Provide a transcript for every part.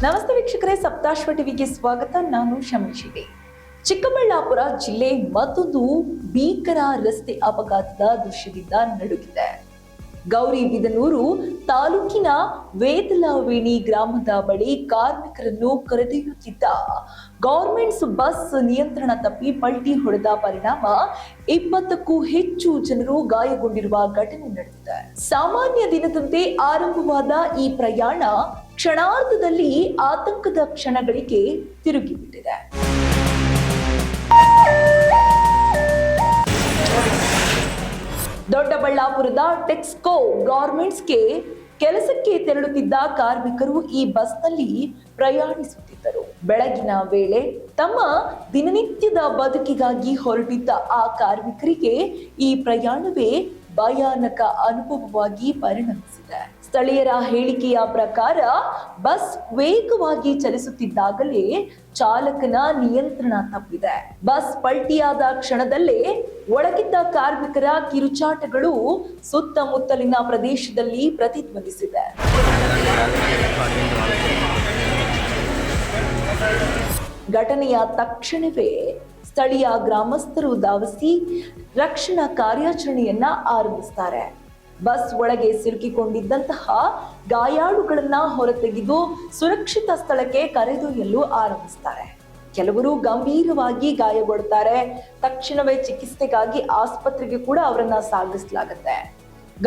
ನಮಸ್ತೆ ವೀಕ್ಷಕರೇ, ಸಪ್ತಾಶ್ವ ಟಿವಿಗೆ ಸ್ವಾಗತ. ನಾನು ಶಮೀಶಿದೆ. ಚಿಕ್ಕಬಳ್ಳಾಪುರ ಜಿಲ್ಲೆ ಮತ್ತೊಂದು ಭೀಕರ ರಸ್ತೆ ಅಪಘಾತದ ದೃಶ್ಯದಿಂದ ನಡುಗಿದೆ. ಗೌರಿಬಿದನೂರು ತಾಲೂಕಿನ ವೇದಲವೇಣಿ ಗ್ರಾಮದ ಬಳಿ ಕಾರ್ಮಿಕರನ್ನು ಕರೆದೊಯ್ಯುತ್ತಿದ್ದ ಗೌರ್ಮೆಂಟ್ಸ್ ಬಸ್ ನಿಯಂತ್ರಣ ತಪ್ಪಿ ಪಲ್ಟಿ ಹೊಡೆದ ಪರಿಣಾಮ 20ಕ್ಕೂ ಹೆಚ್ಚು ಜನರು ಗಾಯಗೊಂಡಿರುವ ಘಟನೆ ನಡೆದಿದೆ. ಸಾಮಾನ್ಯ ದಿನದಂತೆ ಆರಂಭವಾದ ಈ ಪ್ರಯಾಣ ಕ್ಷಣಾರ್ಧದಲ್ಲಿ ಆತಂಕದ ಕ್ಷಣಗಳಿಗೆ ತಿರುಗಿಬಿಟ್ಟಿದೆ. ದೊಡ್ಡಬಳ್ಳಾಪುರದ ಟೆಕ್ಸ್ಕೋ ಗಾರ್ಮೆಂಟ್ಸ್ಗೆ ಕೆಲಸಕ್ಕೆ ತೆರಳುತ್ತಿದ್ದ ಕಾರ್ಮಿಕರು ಈ ಬಸ್ನಲ್ಲಿ ಪ್ರಯಾಣಿಸುತ್ತಿದ್ದರು. ಬೆಳಗಿನ ವೇಳೆ ತಮ್ಮ ದಿನನಿತ್ಯದ ಬದುಕಿಗಾಗಿ ಹೊರಟಿದ್ದ ಆ ಕಾರ್ಮಿಕರಿಗೆ ಈ ಪ್ರಯಾಣವೇ ಭಯಾನಕ ಅನುಭವವಾಗಿ ಪರಿಣಮಿಸಿದೆ. ಸ್ಥಳೀಯರ ಹೇಳಿಕೆಯ ಪ್ರಕಾರ ಬಸ್ ವೇಗವಾಗಿ ಚಲಿಸುತ್ತಿದ್ದಾಗಲೇ ಚಾಲಕನ ನಿಯಂತ್ರಣ ತಪ್ಪಿದೆ. ಬಸ್ ಪಲ್ಟಿಯಾದ ಕ್ಷಣದಲ್ಲೇ ಒಳಗಿದ್ದ ಕಾರ್ಮಿಕರ ಕಿರುಚಾಟಗಳು ಸುತ್ತಮುತ್ತಲಿನ ಪ್ರದೇಶದಲ್ಲಿ ಪ್ರತಿಧ್ವನಿಸಿದೆ. ಘಟನೆಯ ತಕ್ಷಣವೇ ಸ್ಥಳೀಯ ಗ್ರಾಮಸ್ಥರು ಧಾವಿಸಿ ರಕ್ಷಣಾ ಕಾರ್ಯಾಚರಣೆಯನ್ನ ಆರಂಭಿಸುತ್ತಾರೆ. ಬಸ್ ಒಳಗೆ ಸಿಲುಕಿಕೊಂಡಿದ್ದಂತಹ ಗಾಯಾಳುಗಳನ್ನ ಹೊರತೆಗೆದು ಸುರಕ್ಷಿತ ಸ್ಥಳಕ್ಕೆ ಕರೆದೊಯ್ಯಲು ಆರಂಭಿಸುತ್ತಾರೆ. ಕೆಲವರು ಗಂಭೀರವಾಗಿ ಗಾಯಗೊಳ್ಳುತ್ತಾರೆ. ತಕ್ಷಣವೇ ಚಿಕಿತ್ಸೆಗಾಗಿ ಆಸ್ಪತ್ರೆಗೆ ಕೂಡ ಅವರನ್ನ ಸಾಗಿಸಲಾಗುತ್ತೆ.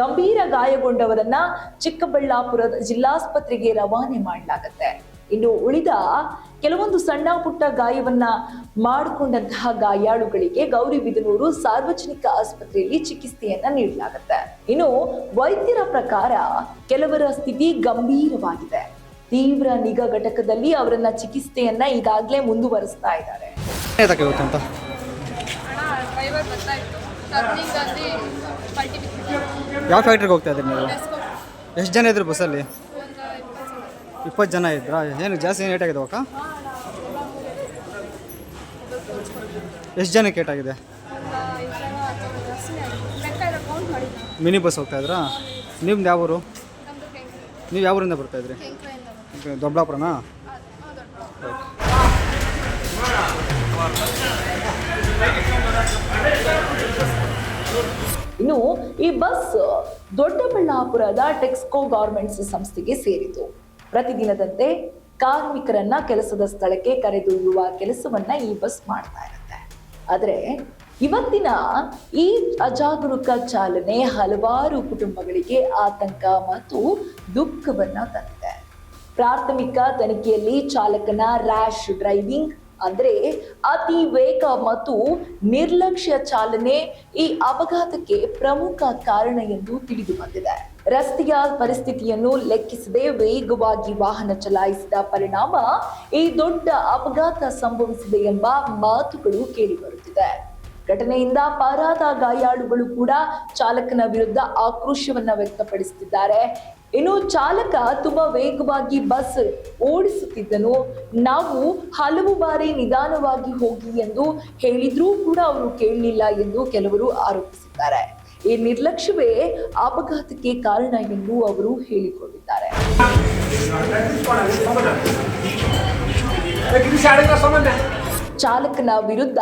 ಗಂಭೀರ ಗಾಯಗೊಂಡವರನ್ನ ಚಿಕ್ಕಬಳ್ಳಾಪುರದ ಜಿಲ್ಲಾಸ್ಪತ್ರೆಗೆ ರವಾನೆ ಮಾಡಲಾಗುತ್ತೆ. ಇನ್ನು ಉಳಿದ ಕೆಲವೊಂದು ಸಣ್ಣ ಪುಟ್ಟ ಗಾಯವನ್ನ ಮಾಡಿಕೊಂಡಂತಹ ಗಾಯಾಳುಗಳಿಗೆ ಗೌರಿಬಿದನೂರು ಸಾರ್ವಜನಿಕ ಆಸ್ಪತ್ರೆಯಲ್ಲಿ ಚಿಕಿತ್ಸೆಯನ್ನ ನೀಡಲಾಗುತ್ತೆ. ಇನ್ನು ವೈದ್ಯರ ಪ್ರಕಾರ ಕೆಲವರ ಸ್ಥಿತಿ ಗಂಭೀರವಾಗಿದೆ. ತೀವ್ರ ನಿಗಾ ಘಟಕದಲ್ಲಿ ಅವರನ್ನ ಚಿಕಿತ್ಸೆಯನ್ನ ಈಗಾಗಲೇ ಮುಂದುವರಿಸ್ತಾ ಇದ್ದಾರೆ. ಯಾವ ಫ್ಯಾಕ್ಟ್ರಿಗೆ ಹೋಗ್ತಾ ಇದ್ರಿ ನೀವು? ಎಷ್ಟು ಜನ ಇದ್ರು ಬಸ್ಸಲ್ಲಿ? 20 ಜನ ಇದ್ರಾ? ಏನು ಜಾಸ್ತಿ ಏನು ಏಟಾಗಿದೆ ಅಕ್ಕ? ಎಷ್ಟು ಜನಕ್ಕೆ ಏಟಾಗಿದೆ? ಮಿನಿ ಬಸ್ ಹೋಗ್ತಾ ಇದ್ರಾ? ನಿಮ್ದು ಯಾವ ಊರು? ನೀವು ಯಾವ ಊರಿಂದ ಬರ್ತಾ ಇದ್ರಿ? ದೊಡ್ಡಬಳ್ಳಾಪುರನಾ? ಇನ್ನು ಈ ಬಸ್ ದೊಡ್ಡಬಳ್ಳಾಪುರದ ಟೆಕ್ಸ್ಕೋ ಗಾರ್ಮೆಂಟ್ಸ್ ಸಂಸ್ಥೆಗೆ ಸೇರಿತು. ಪ್ರತಿದಿನದಂತೆ ಕಾರ್ಮಿಕರನ್ನ ಕೆಲಸದ ಸ್ಥಳಕ್ಕೆ ಕರೆದೊಯ್ಯುವ ಕೆಲಸವನ್ನ ಈ ಬಸ್ ಮಾಡ್ತಾ ಇರುತ್ತೆ. ಆದರೆ ಇವತ್ತಿನ ಈ ಅಜಾಗರೂಕ ಚಾಲನೆ ಹಲವಾರು ಕುಟುಂಬಗಳಿಗೆ ಆತಂಕ ಮತ್ತು ದುಃಖವನ್ನ ತಂದಿದೆ. ಪ್ರಾಥಮಿಕ ತನಿಖೆಯಲ್ಲಿ ಚಾಲಕನ ರ್ಯಾಶ್ ಡ್ರೈವಿಂಗ್ ಅಂದ್ರೆ ಅತಿ ವೇಗ ಮತ್ತು ನಿರ್ಲಕ್ಷ್ಯ ಚಾಲನೆ ಈ ಅಪಘಾತಕ್ಕೆ ಪ್ರಮುಖ ಕಾರಣ ಎಂದು ತಿಳಿದು ಬಂದಿದೆ. ರಸ್ತೆಯ ಪರಿಸ್ಥಿತಿಯನ್ನು ಲೆಕ್ಕಿಸದೆ ವೇಗವಾಗಿ ವಾಹನ ಚಲಾಯಿಸಿದ ಪರಿಣಾಮ ಈ ದೊಡ್ಡ ಅಪಘಾತ ಸಂಭವಿಸಿದೆ ಎಂಬ ಮಾತುಗಳು ಕೇಳಿಬರುತ್ತಿದೆ. ಘಟನೆಯಿಂದ ಪಾರಾದ ಗಾಯಾಳುಗಳು ಕೂಡ ಚಾಲಕನ ವಿರುದ್ಧ ಆಕ್ರೋಶವನ್ನ ವ್ಯಕ್ತಪಡಿಸುತ್ತಿದ್ದಾರೆ. ಇನ್ನು ಚಾಲಕ ತುಂಬಾ ವೇಗವಾಗಿ ಬಸ್ ಓಡಿಸುತ್ತಿದ್ದನು. ನಾವು ಹಲವು ಬಾರಿ ನಿಧಾನವಾಗಿ ಹೋಗಿ ಎಂದು ಹೇಳಿದ್ರೂ ಕೂಡ ಅವರು ಕೇಳಲಿಲ್ಲ ಎಂದು ಕೆಲವರು ಆರೋಪಿಸಿದ್ದಾರೆ. ಈ ನಿರ್ಲಕ್ಷ್ಯವೇ ಅಪಘಾತಕ್ಕೆ ಕಾರಣ ಎಂದು ಅವರು ಹೇಳಿಕೊಂಡಿದ್ದಾರೆ. ಚಾಲಕನ ವಿರುದ್ಧ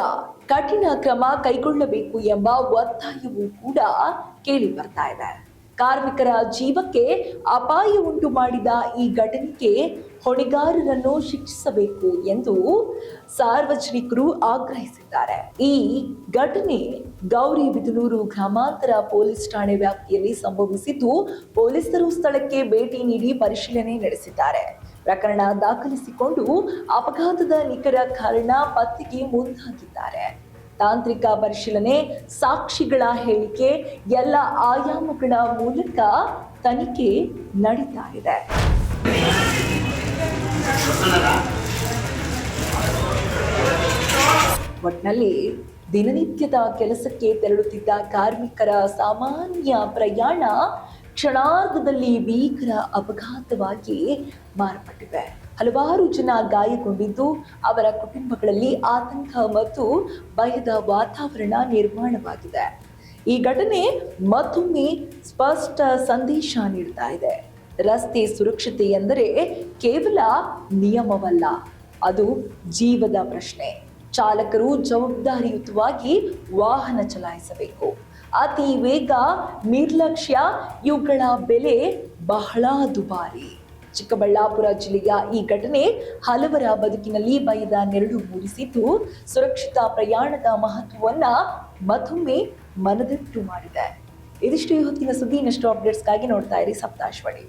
ಕಠಿಣ ಕ್ರಮ ಕೈಗೊಳ್ಳಬೇಕು ಎಂಬ ಒತ್ತಾಯವೂ ಕೂಡ ಕೇಳಿ ಬರ್ತಾ ಇದೆ. ಕಾರ್ಮಿಕರ ಜೀವಕ್ಕೆ ಅಪಾಯ ಉಂಟು ಮಾಡಿದ ಈ ಘಟನೆಗೆ ಹೊಣೆಗಾರರನ್ನು ಶಿಕ್ಷಿಸಬೇಕು ಎಂದು ಸಾರ್ವಜನಿಕರು ಆಗ್ರಹಿಸಿದ್ದಾರೆ. ಈ ಘಟನೆ ಗೌರಿಬಿದನೂರು ಗ್ರಾಮಾಂತರ ಪೊಲೀಸ್ ಠಾಣೆ ವ್ಯಾಪ್ತಿಯಲ್ಲಿ ಸಂಭವಿಸಿದ್ದು, ಪೊಲೀಸರು ಸ್ಥಳಕ್ಕೆ ಭೇಟಿ ನೀಡಿ ಪರಿಶೀಲನೆ ನಡೆಸಿದ್ದಾರೆ. ಪ್ರಕರಣ ದಾಖಲಿಸಿಕೊಂಡು ಅಪಘಾತದ ನಿಖರ ಕಾರಣ ಪತ್ತೆಗೆ ಮುಂದಾಗಿದ್ದಾರೆ. ತಾಂತ್ರಿಕ ಪರಿಶೀಲನೆ, ಸಾಕ್ಷಿಗಳ ಹೇಳಿಕೆ ಎಲ್ಲ ಆಯಾಮಗಳ ಮೂಲಕ ತನಿಖೆ ನಡೀತಾ ಇದೆ. ಒಟ್ನಲ್ಲಿ ದಿನನಿತ್ಯದ ಕೆಲಸಕ್ಕೆ ತೆರಳುತ್ತಿದ್ದ ಕಾರ್ಮಿಕರ ಸಾಮಾನ್ಯ ಪ್ರಯಾಣ ಕ್ಷಣಾರ್ಧದಲ್ಲಿ ಭೀಕರ ಅಪಘಾತವಾಗಿ ಮಾರ್ಪಟ್ಟಿವೆ. ಹಲವಾರು ಜನ ಗಾಯಗೊಂಡಿದ್ದು ಅವರ ಕುಟುಂಬಗಳಲ್ಲಿ ಆತಂಕ ಮತ್ತು ಭಯದ ವಾತಾವರಣ ನಿರ್ಮಾಣವಾಗಿದೆ. ಈ ಘಟನೆ ಮತ್ತೊಮ್ಮೆ ಸ್ಪಷ್ಟ ಸಂದೇಶ ನೀಡ್ತಾ ಇದೆ. ರಸ್ತೆ ಸುರಕ್ಷತೆ ಎಂದರೆ ಕೇವಲ ನಿಯಮವಲ್ಲ, ಅದು ಜೀವದ ಪ್ರಶ್ನೆ. ಚಾಲಕರು ಜವಾಬ್ದಾರಿಯುತವಾಗಿ ವಾಹನ ಚಲಾಯಿಸಬೇಕು. ಅತಿ ವೇಗ, ನಿರ್ಲಕ್ಷ್ಯ ಇವುಗಳ ಬೆಲೆ ಬಹಳ ದುಬಾರಿ. ಚಿಕ್ಕಬಳ್ಳಾಪುರ ಜಿಲ್ಲೆಯ ಈ ಘಟನೆ ಹಲವರ ಬದುಕಿನಲ್ಲಿ ಭಯದ ನೆರಳು ಮೂಡಿಸಿದ್ದು, ಸುರಕ್ಷಿತ ಪ್ರಯಾಣದ ಮಹತ್ವವನ್ನ ಮತ್ತೊಮ್ಮೆ ಮನದಟ್ಟು ಮಾಡಿದೆ. ಇದಿಷ್ಟು ಹೊತ್ತಿನ ಸುದ್ದಿ. ಇನ್ನಷ್ಟು ಅಪ್ಡೇಟ್ಸ್ಗಾಗಿ ನೋಡ್ತಾ ಇರಿ ಸಪ್ತಾಶ್ವಾಣಿ.